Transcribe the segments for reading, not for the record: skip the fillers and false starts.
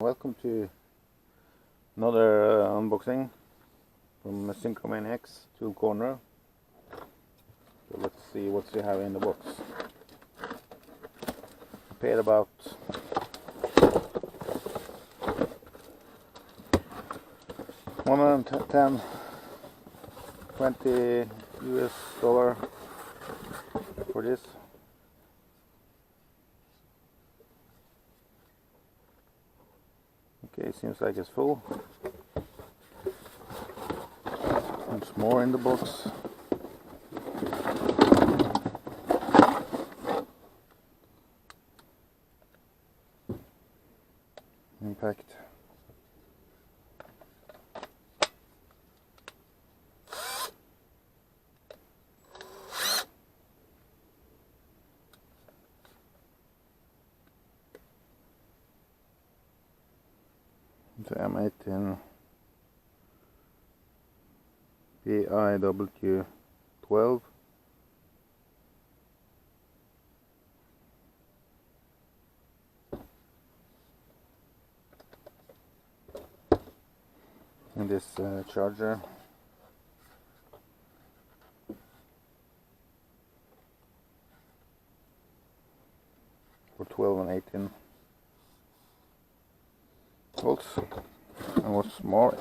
Welcome to another unboxing from Synchromaniac's Tool Corner. So let's see what we have in the box. I paid about $110, $20 for this. Okay, seems like it's full. There's more in the box. Impact. The M18 PIW12. And this charger for 12 and 18 volts. And what's more,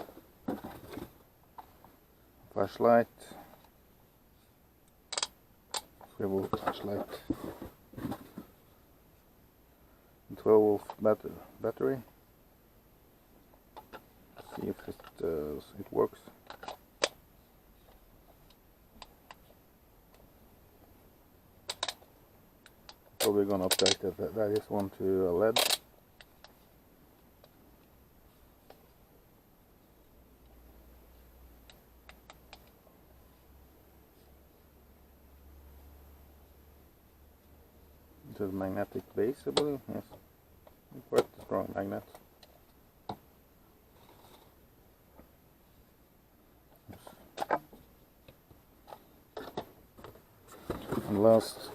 flashlight, swivel flashlight, 12 volt battery. See if it works. Probably gonna update that is one to a LED. It has magnetic base, I believe. Yes, quite a strong magnet. And last,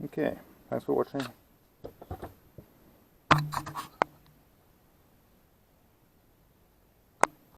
okay, thanks for watching.